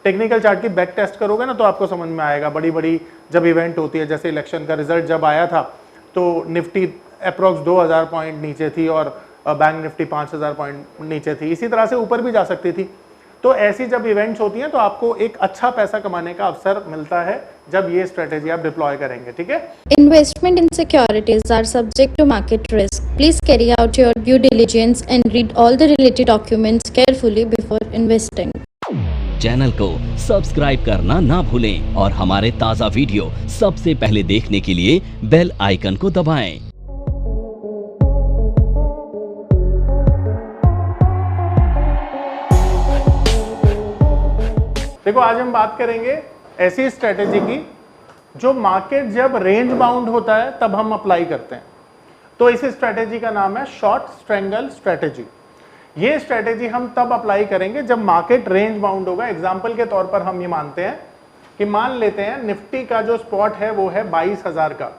Technical chart की back test करोगे ना तो आपको समझ में आएगा। बड़ी बड़ी जब इवेंट होती है, जैसे इलेक्शन का रिजल्ट जब आया था तो निफ्टी अप्रोक्स 2000 पॉइंट नीचे थी और बैंक निफ्टी 5000 पॉइंट नीचे थी, इसी तरह से ऊपर भी जा सकती थी। तो ऐसी जब इवेंट्स होती हैं तो आपको एक अच्छा पैसा कमाने का अवसर मिलता है जब ये स्ट्रेटेजी आप डिप्लॉय करेंगे। ठीक है। Investment in securities are subject to market risk. Please carry out your due diligence and read all the related documents carefully before investing. Channel को सब्सक्राइब करना ना भूलें और हमारे ताज़ा वीडियो सबसे पहले देखने के लिए बेल आइकन को दबाएं। देखो, आज हम बात करेंगे ऐसी स्ट्रेटेजी की जो मार्केट जब रेंज बाउंड होता है तब हम अप्लाई करते हैं। तो इस स्ट्रेटेजी का नाम है शॉर्ट स्ट्रेंगल स्ट्रेटेजी। ये स्ट्रेटेजी हम तब अप्लाई करेंगे जब मार्केट रेंज बाउंड होगा। एग्जांपल के तौर पर हम ये मानते हैं कि मान लेते हैं निफ्टी का जो स्पॉट है वो है 22,000 का।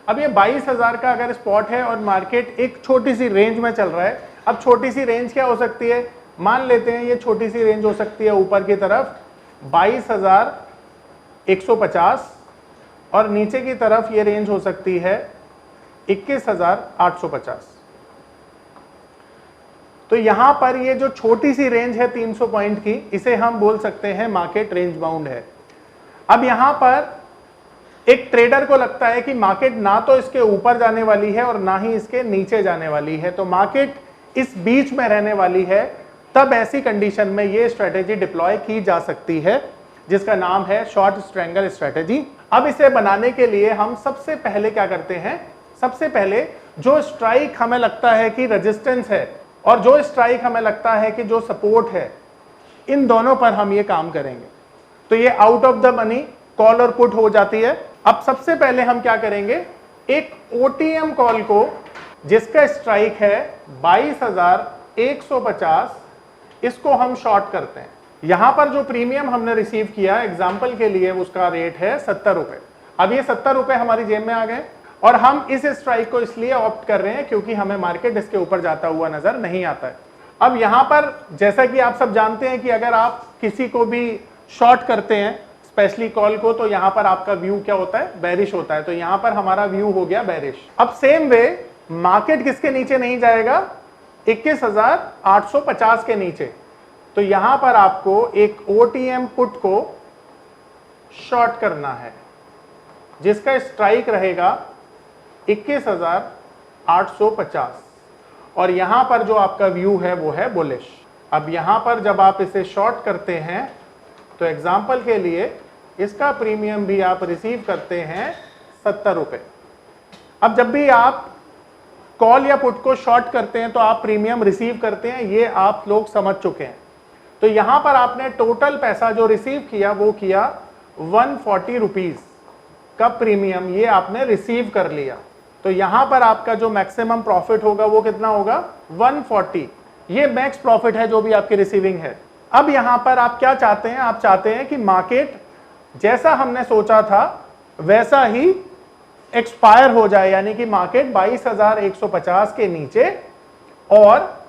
अब ये 22,000 का अगर स्पॉट है और मार्केट एक छोटी सी रेंज में चल रहा है। अब छोटी सी रेंज क्या हो सकती है? मान लेते हैं ये छोटी सी रेंज हो सकती है ऊपर की तरफ 22,150 और नीचे की तरफ ये रेंज हो सकती है 21,850। तो यहां पर ये जो छोटी सी रेंज है 300 पॉइंट की, इसे हम बोल सकते हैं मार्केट रेंज बाउंड है। अब यहां पर एक ट्रेडर को लगता है कि मार्केट ना तो इसके ऊपर जाने वाली है और ना ही इसके नीचे जाने वाली है, तो मार्केट इस बीच में रहने वाली है। तब ऐसी कंडीशन में ये स्ट्रेटेजी डिप्लॉय की जा सकती है जिसका नाम है शॉर्ट स्ट्रेंगल स्ट्रेटेजी। अब इसे बनाने के लिए हम सबसे पहले क्या करते हैं? सबसे पहले जो स्ट्राइक हमें लगता है कि रेजिस्टेंस है और जो स्ट्राइक हमें लगता है कि जो सपोर्ट है, इन दोनों पर हम ये काम करेंगे। तो ये out of the money call और पुट हो जाती है। अब सबसे पहले हम क्या करेंगे? एक ओटीएम कॉल को जिसका स्ट्राइक है 22,150, इसको हम शॉर्ट करते हैं। यहां पर जो प्रीमियम हमने रिसीव किया एग्जाम्पल के लिए उसका रेट है 70 रुपए। अब ये 70 रुपए हमारी जेब में आ गए और हम इस स्ट्राइक को इसलिए ऑप्ट कर रहे हैं क्योंकि हमें मार्केट इसके ऊपर जाता हुआ नजर नहीं आता है। अब यहां पर जैसा कि आप सब जानते हैं कि अगर आप किसी को भी शॉर्ट करते हैं, स्पेशली कॉल को, तो यहां पर आपका व्यू क्या होता है? बेरिश होता है। तो यहां पर हमारा व्यू हो गया बेरिश। अब सेम वे मार्केट किसके नीचे नहीं जाएगा? 21,850 के नीचे। तो यहां पर आपको एक ओटीएम पुट को शॉर्ट करना है जिसका स्ट्राइक रहेगा 21,850 और यहां पर जो आपका व्यू है वो है बुलिश। अब यहां पर जब आप इसे शॉर्ट करते हैं तो एग्जांपल के लिए इसका प्रीमियम भी आप रिसीव करते हैं 70 रुपए। अब जब भी आप कॉल या पुट को शॉर्ट करते हैं तो आप प्रीमियम रिसीव करते हैं, ये आप लोग समझ चुके हैं। तो यहां पर आपने टोटल पैसा जो रिसीव किया वो किया 140 रुपीज का प्रीमियम, ये आपने रिसीव कर लिया। तो यहां पर आपका जो मैक्सिमम प्रॉफिट होगा वो कितना होगा? 140। ये मैक्स प्रॉफिट है जो भी आपकी रिसीविंग है। अब यहां पर आप क्या चाहते हैं? आप चाहते हैं कि मार्केट जैसा हमने सोचा था वैसा ही एक्सपायर हो जाए, यानी कि मार्केट 22,150 के नीचे और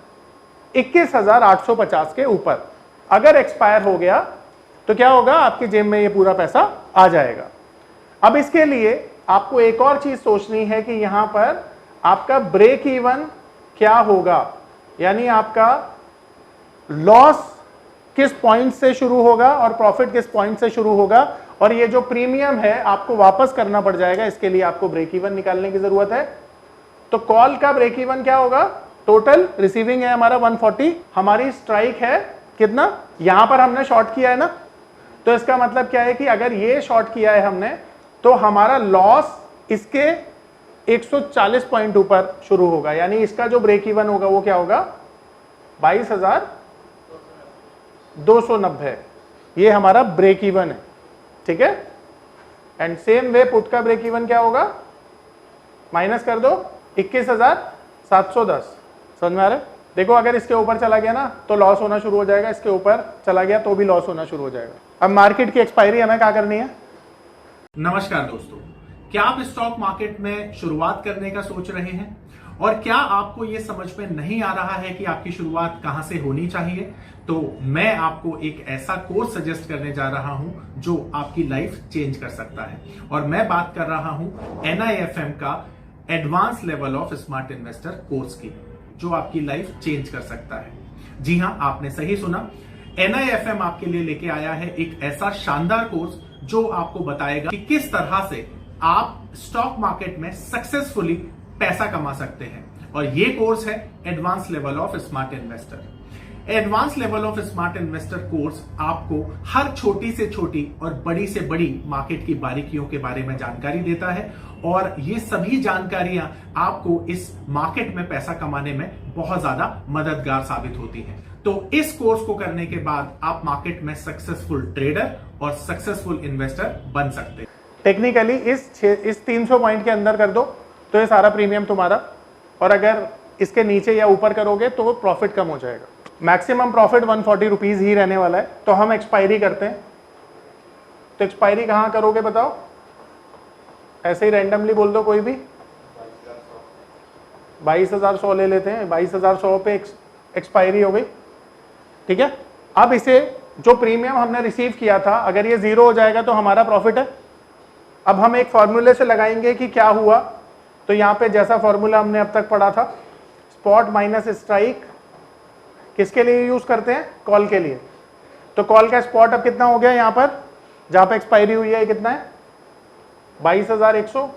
21,850 के ऊपर अगर एक्सपायर हो गया तो क्या होगा? आपकी जेब में ये पूरा पैसा आ जाएगा। अब इसके लिए आपको एक और चीज सोचनी है कि यहां पर आपका ब्रेक इवन क्या होगा, यानी आपका लॉस किस पॉइंट से शुरू होगा और प्रॉफिट किस पॉइंट से शुरू होगा, और ये जो प्रीमियम है आपको वापस करना पड़ जाएगा। इसके लिए आपको ब्रेक इवन निकालने की जरूरत है। तो कॉल का ब्रेक इवन क्या होगा? टोटल रिसीविंग है हमारा 140, हमारी स्ट्राइक है कितना? यहां पर हमने शॉर्ट किया है ना, तो इसका मतलब क्या है कि अगर ये शॉर्ट किया है हमने तो हमारा लॉस इसके 140 पॉइंट ऊपर शुरू होगा, यानी इसका जो ब्रेक इवन होगा वो क्या होगा? 22,290। ये हमारा ब्रेक इवन है। ठीक है। एंड सेम वे पुट का ब्रेक इवन क्या होगा? माइनस कर दो 21,710। समझ में आ रहा है? देखो, अगर इसके ऊपर चला गया ना तो लॉस होना शुरू हो जाएगा, इसके ऊपर चला गया तो भी लॉस होना शुरू हो जाएगा। अब मार्केट की एक्सपायरी हमें क्या करनी है? नमस्कार दोस्तों, क्या आप स्टॉक मार्केट में शुरुआत करने का सोच रहे हैं और क्या आपको यह समझ में नहीं आ रहा है कि आपकी शुरुआत कहां से होनी चाहिए? तो मैं आपको एक ऐसा कोर्स सजेस्ट करने जा रहा हूं जो आपकी लाइफ चेंज कर सकता है। और मैं बात कर रहा हूं NIFM का advance level of smart investor course की, जो आपकी लाइफ चेंज कर सकता है। जी हां, आपने सही सुना, NIFM आपके लिए लेके आया है एक ऐसा शानदार कोर्स जो आपको बताएगा कि किस तरह से आप स्टॉक मार्केट में सक्सेसफुली पैसा कमा सकते हैं। और ये कोर्स है advance level of smart investor. Advance level of smart investor course आपको हर छोटी से छोटी और बड़ी से बड़ी मार्केट की बारीकियों के बारे में जानकारी देता है, और ये सभी जानकारियां आपको इस मार्केट में पैसा कमाने में बहुत ज्यादा मददगार साबित होती हैं। तो इस कोर्स को करने के बाद आप मार्केट में सक्सेसफुल ट्रेडर और सक्सेसफुल इन्वेस्टर बन सकते हैं। टेक्निकली इस 300 पॉइंट के अंदर कर दो तो ये सारा प्रीमियम तुम्हारा, और अगर इसके नीचे या ऊपर करोगे तो प्रॉफिट कम हो जाएगा। मैक्सिमम प्रॉफिट 140 रुपीज ही रहने वाला है। तो हम एक्सपायरी करते हैं, तो एक्सपायरी कहां करोगे बताओ? ऐसे ही रैंडमली बोल दो कोई भी। 22,100 ले लेते हैं, 22,100 पे एक्सपायरी हो गई, ठीक है। अब इसे जो प्रीमियम हमने रिसीव किया था, अगर ये 0 हो जाएगा तो हमारा प्रॉफिट है। अब हम एक फॉर्मूले से लगाएंगे कि क्या हुआ। तो यहां पे जैसा फॉर्मूला हमने अब तक पढ़ा था, स्पॉट माइनस स्ट्राइक किसके लिए यूज करते हैं? कॉल के लिए। तो कॉल का स्पॉट अब कितना हो गया? यहां पर जहां पे एक्सपायरी हुई है, कितना है? 22,100।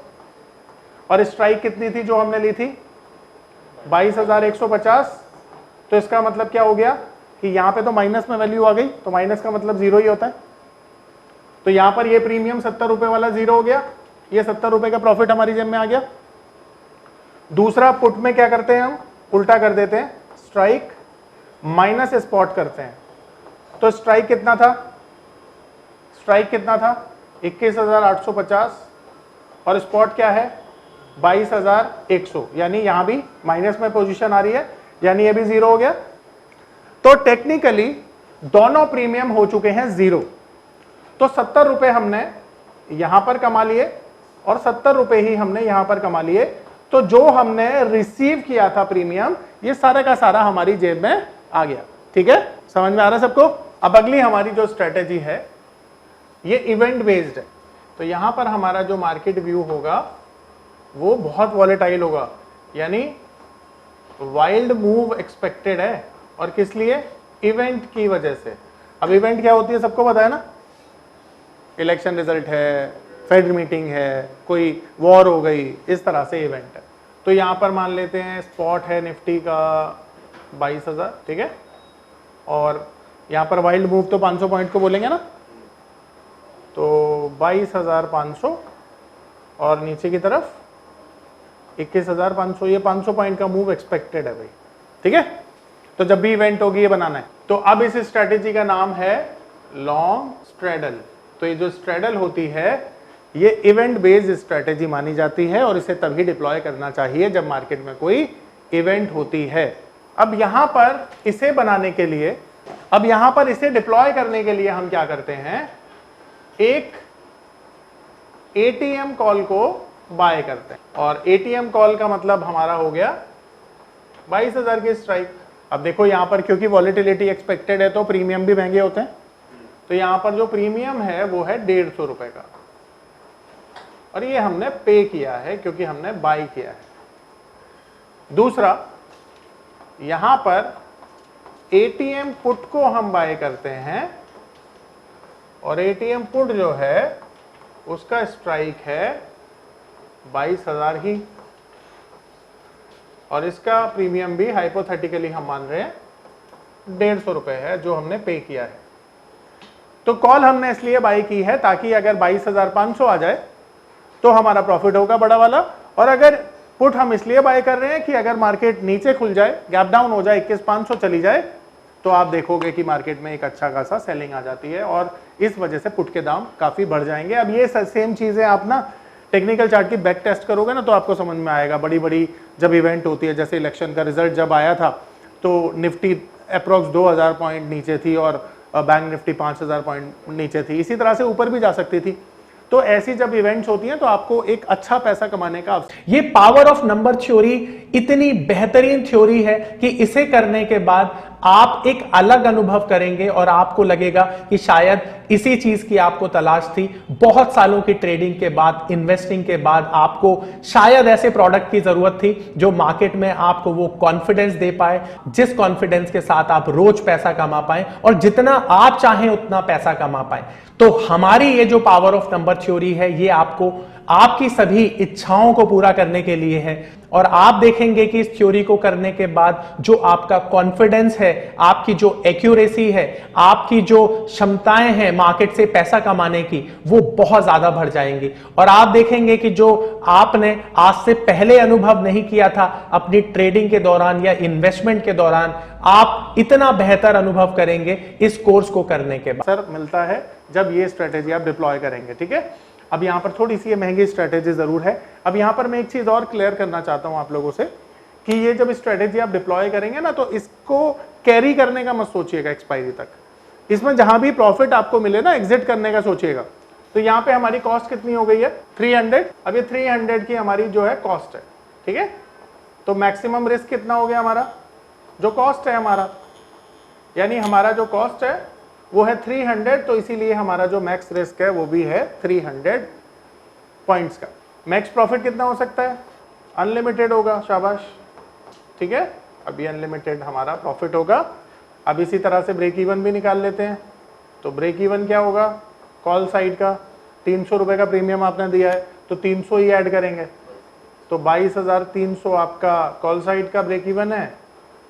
और स्ट्राइक कितनी थी जो हमने ली थी? 22,150। तो इसका मतलब क्या हो गया कि यहां पे तो माइनस में वैल्यू आ गई, तो माइनस का मतलब 0 ही होता है। तो यहां पर ये प्रीमियम 70 रुपए वाला 0 हो गया, ये 70 रुपए का प्रॉफिट हमारी जेब में आ गया। दूसरा पुट में क्या करते हैं हम? उल्टा कर देते हैं, स्ट्राइक माइनस स्पॉट करते हैं। तो स्ट्राइक कितना था? स्ट्राइक कितना था? 21,850। और स्पॉट क्या है? 22,100। यानी यहां भी माइनस में पोजीशन आ रही है, यानी ये भी 0 हो गया। तो टेक्निकली दोनों प्रीमियम हो चुके हैं 0। तो 70 रुपए हमने यहां पर कमा लिए और 70 रुपए ही हमने यहां पर कमा लिए। तो जो हमने रिसीव किया था प्रीमियम, ये सारा का सारा हमारी जेब में आ गया। ठीक है, समझ में आ रहा है सबको? अब अगली हमारी जो स्ट्रेटेजी है ये इवेंट बेस्ड है। तो यहां पर हमारा जो मार्केट व्यू होगा वो बहुत वॉलेटाइल होगा, यानी वाइल्ड मूव एक्सपेक्टेड है। और किस लिए? इवेंट की वजह से। अब इवेंट क्या होती है सबको पता है ना? इलेक्शन रिजल्ट है, फेड मीटिंग है, कोई वॉर हो गई, इस तरह से इवेंट है। तो यहां पर मान लेते हैं स्पॉट है निफ्टी का 22,000, ठीक है। और यहां पर वाइल्ड मूव तो 500 पॉइंट को बोलेंगे ना, तो 22,500 और नीचे की तरफ 21,500। ये 500 पॉइंट का मूव एक्सपेक्टेड है भाई, ठीक है। तो जब भी इवेंट होगी ये बनाना है। तो अब इस स्ट्रेटेजी का नाम है लॉन्ग स्ट्रेडल। तो ये जो स्ट्रेडल होती है ये इवेंट बेस्ड स्ट्रेटेजी मानी जाती है, और इसे तभी डिप्लॉय करना चाहिए जब मार्केट में कोई इवेंट होती है। अब यहां पर इसे बनाने के लिए, अब यहां पर इसे डिप्लॉय करने के लिए हम क्या करते हैं? एक एटीएम कॉल को बाय करते हैं। और एटीएम कॉल का मतलब हमारा हो गया 22,000 की स्ट्राइक। अब देखो यहां पर क्योंकि वॉलेटिलिटी एक्सपेक्टेड है तो प्रीमियम भी महंगे होते हैं। तो यहां पर जो प्रीमियम है वो है 150 रुपए का, और ये हमने पे किया है क्योंकि हमने बाय किया है। दूसरा, यहां पर एटीएम पुट को हम बाय करते हैं, और एटीएम पुट जो है उसका स्ट्राइक है 22,000 ही, और इसका प्रीमियम भी हाइपोथेटिकली हम मान रहे हैं 150 रुपए है जो हमने पे किया है। तो कॉल हमने इसलिए बाय की है ताकि अगर 22,500 आ जाए तो हमारा प्रॉफिट होगा बड़ा वाला, और अगर पुट हम इसलिए बाय कर रहे हैं कि अगर मार्केट नीचे खुल जाए, गैप डाउन हो जाए, 21,500 चली जाए, तो आप देखोगे कि मार्केट में एक अच्छा खासा सेलिंग आ जाती है, और इस वजह से पुट के दाम काफी बढ़ जाएंगे। अब ये सेम चीजें आप ना टेक्निकल चार्ट की बैक टेस्ट करोगे ना तो आपको समझ में आएगा। बड़ी बड़ी जब इवेंट होती है, जैसे इलेक्शन का रिजल्ट जब आया था तो निफ्टी अप्रोक्स 2,000 पॉइंट नीचे थी और बैंक निफ्टी 5,000 पॉइंट नीचे थी, इसी तरह से ऊपर भी जा सकती थी। तो ऐसी जब इवेंट्स होती हैं तो आपको एक अच्छा पैसा कमाने का अवसर। ये पावर ऑफ नंबर थ्योरी इतनी बेहतरीन थ्योरी है कि इसे करने के बाद आप एक अलग अनुभव करेंगे और आपको लगेगा कि शायद इसी चीज की आपको तलाश थी। बहुत सालों की ट्रेडिंग के बाद, इन्वेस्टिंग के बाद आपको शायद ऐसे प्रोडक्ट की जरूरत थी जो मार्केट में आपको वो कॉन्फिडेंस दे पाए, जिस कॉन्फिडेंस के साथ आप रोज पैसा कमा पाए और जितना आप चाहें उतना पैसा कमा पाए। तो हमारी ये जो पावर ऑफ नंबर थ्योरी है, ये आपको आपकी सभी इच्छाओं को पूरा करने के लिए है। और आप देखेंगे कि इस थ्योरी को करने के बाद जो आपका कॉन्फिडेंस है, आपकी जो एक्यूरेसी है, आपकी जो क्षमताएं हैं मार्केट से पैसा कमाने की, वो बहुत ज्यादा बढ़ जाएंगी। और आप देखेंगे कि जो आपने आज से पहले अनुभव नहीं किया था अपनी ट्रेडिंग के दौरान या इन्वेस्टमेंट के दौरान, आप इतना बेहतर अनुभव करेंगे इस कोर्स को करने के बाद। सर मिलता है जब ये स्ट्रेटेजी आप डिप्लॉय करेंगे, ठीक है। अब यहां पर थोड़ी सी महंगी स्ट्रेटेजी जरूर है। अब यहां पर मैं एक चीज और क्लियर करना चाहता हूं आप लोगों से कि ये जब स्ट्रेटेजी आप डिप्लॉय करेंगे ना, तो इसको कैरी करने का मत सोचिएगा एक्सपायरी तक। इसमें जहां भी प्रॉफिट आपको मिले ना, एग्जिट करने का सोचिएगा। तो यहां पे हमारी कॉस्ट कितनी हो गई है? 300। अब ये 300 की हमारी जो है कॉस्ट है, ठीक है। तो मैक्सिमम रिस्क कितना हो गया हमारा? जो कॉस्ट है हमारा, यानी हमारा जो कॉस्ट है वो है 300, तो इसीलिए हमारा जो मैक्स रिस्क है वो भी है 300 पॉइंट्स का। मैक्स प्रॉफिट कितना हो सकता है? अनलिमिटेड होगा, शाबाश, ठीक है। अभी अनलिमिटेड हमारा प्रॉफिट होगा। अब इसी तरह से ब्रेक इवन भी निकाल लेते हैं। तो ब्रेक इवन क्या होगा? कॉल साइड का 300 रुपए का प्रीमियम आपने दिया है, तो 300 ही ऐड करेंगे, तो 22,300 आपका कॉल साइड का ब्रेक इवन है,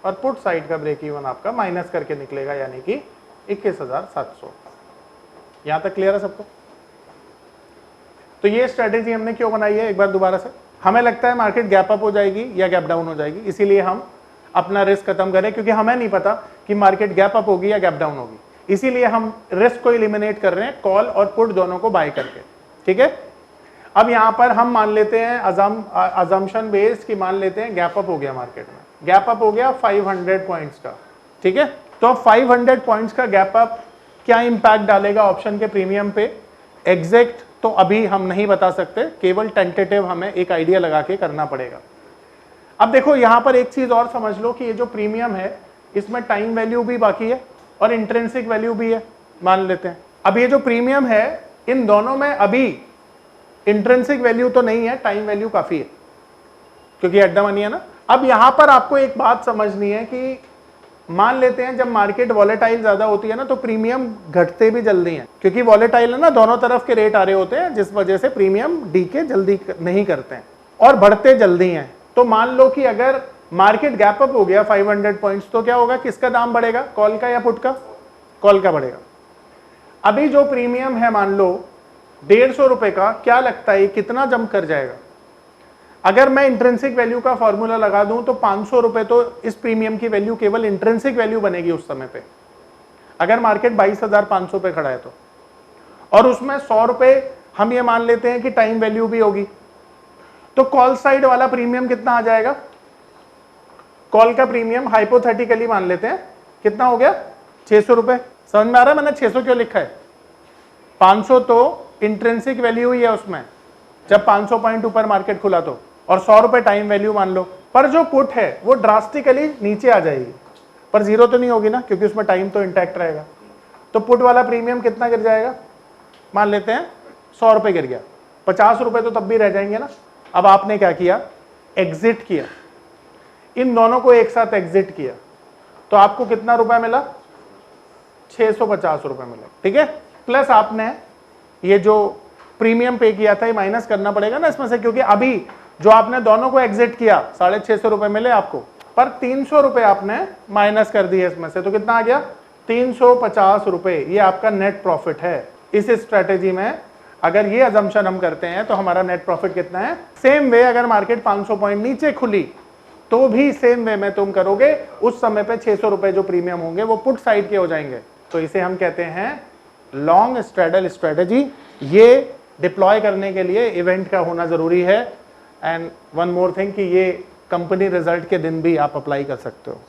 और पुट साइड का ब्रेक इवन आपका माइनस करके निकलेगा, यानी कि 21,700। यहां तक क्लियर है सबको? तो ये स्ट्रेटेजी हमने क्यों बनाई है? एक बार दोबारा से, हमें लगता है मार्केट गैप अप हो जाएगी या गैप डाउन हो जाएगी, इसीलिए हम अपना रिस्क खत्म करें, क्योंकि हमें नहीं पता कि मार्केट गैप अप होगी या गैप डाउन होगी। इसीलिए हम रिस्क को एलिमिनेट कर रहे हैं कॉल और पुट दोनों को बाय करके, ठीक है। अब यहां पर हम मान लेते हैं अजम्पशन बेस्ड कि मान लेते हैं गैप अप हो गया मार्केट में, गैप अप हो गया 500 पॉइंट्स का, ठीक है। तो 500 पॉइंट्स का गैप अप क्या इंपैक्ट डालेगा ऑप्शन के प्रीमियम पे? एग्जैक्ट तो अभी हम नहीं बता सकते, केवल टेंटेटिव हमें एक आइडिया लगा के करना पड़ेगा। अब देखो यहां पर एक चीज और समझ लो कि ये जो प्रीमियम है इसमें टाइम वैल्यू भी बाकी है और इंट्रिंसिक वैल्यू भी है, मान लेते हैं। अब ये जो प्रीमियम है इन दोनों में अभी इंट्रिंसिक वैल्यू तो नहीं है, टाइम वैल्यू काफी है, क्योंकि एट द मनी है ना। अब यहां पर आपको एक बात समझनी है कि मान लेते हैं जब मार्केट वॉलेटाइल ज्यादा होती है ना, तो प्रीमियम घटते भी जल्दी हैं, क्योंकि वॉलेटाइल है ना, दोनों तरफ के रेट आ रहे होते हैं, जिस वजह से प्रीमियम डीके जल्दी नहीं करते हैं और बढ़ते जल्दी हैं। तो मान लो कि अगर मार्केट गैप अप हो गया 500 पॉइंट्स, तो क्या होगा? किसका दाम बढ़ेगा? कॉल का या पुट का? कॉल का बढ़ेगा। अभी जो प्रीमियम है मान लो 150 रुपए का, क्या लगता है कितना जंप कर जाएगा? अगर मैं इंट्रिंसिक वैल्यू का फॉर्मूला लगा दूं तो 500 रुपए तो इस प्रीमियम की वैल्यू केवल इंट्रिंसिक वैल्यू बनेगी उस समय पे, अगर मार्केट 22,500 पे खड़ा है तो। और उसमें 100 रुपए हम ये मान लेते हैं कि टाइम वैल्यू भी होगी, तो कॉल साइड वाला प्रीमियम कितना आ जाएगा? कॉल का प्रीमियम हाइपोथेटिकली मान लेते हैं कितना हो गया? 600 रुपए। समझ में आ रहा है मैंने 600 क्यों लिखा है? 500 तो इंट्रिंसिक वैल्यू ही है उसमें, जब 500 पॉइंट ऊपर मार्केट खुला तो, और 100 रुपए टाइम वैल्यू मान लो। पर जो पुट है वो ड्रास्टिकली नीचे आ जाएगी, पर जीरो तो नहीं होगी ना, क्योंकि उसमें टाइम तो इंटैक्ट रहेगा। तो पुट वाला प्रीमियम कितना गिर जाएगा? मान लेते हैं 100 रुपए गिर गया, 50 रुपए तो तब भी रह जाएंगे ना। अब आपने क्या किया? एग्जिट किया, इन दोनों को एक साथ एग्जिट किया, तो आपको कितना रुपया मिला? 650 रुपए मिला, ठीक है। प्लस आपने ये जो प्रीमियम पे किया था ये माइनस करना पड़ेगा ना इसमें से, क्योंकि अभी जो आपने दोनों को एग्जिट किया 650 रुपए मिले आपको, पर 300 रुपए आपने माइनस कर दिए इसमें से, तो कितना आ गया? 350 रुपए। ये आपका नेट प्रॉफिट है। इस स्ट्रेटेजी में अगर ये अजम्पशन हम करते हैं तो हमारा नेट प्रॉफिट कितना है? सेम वे अगर मार्केट 500 पॉइंट नीचे खुली तो भी सेम वे में तुम करोगे, उस समय पे 600 रुपए जो प्रीमियम होंगे वो पुट साइड के हो जाएंगे। तो इसे हम कहते हैं लॉन्ग स्ट्रैडल स्ट्रेटेजी। ये डिप्लॉय करने के लिए इवेंट का होना जरूरी है। एंड वन मोर थिंग कि ये कंपनी रिजल्ट के दिन भी आप अप्लाई कर सकते हो।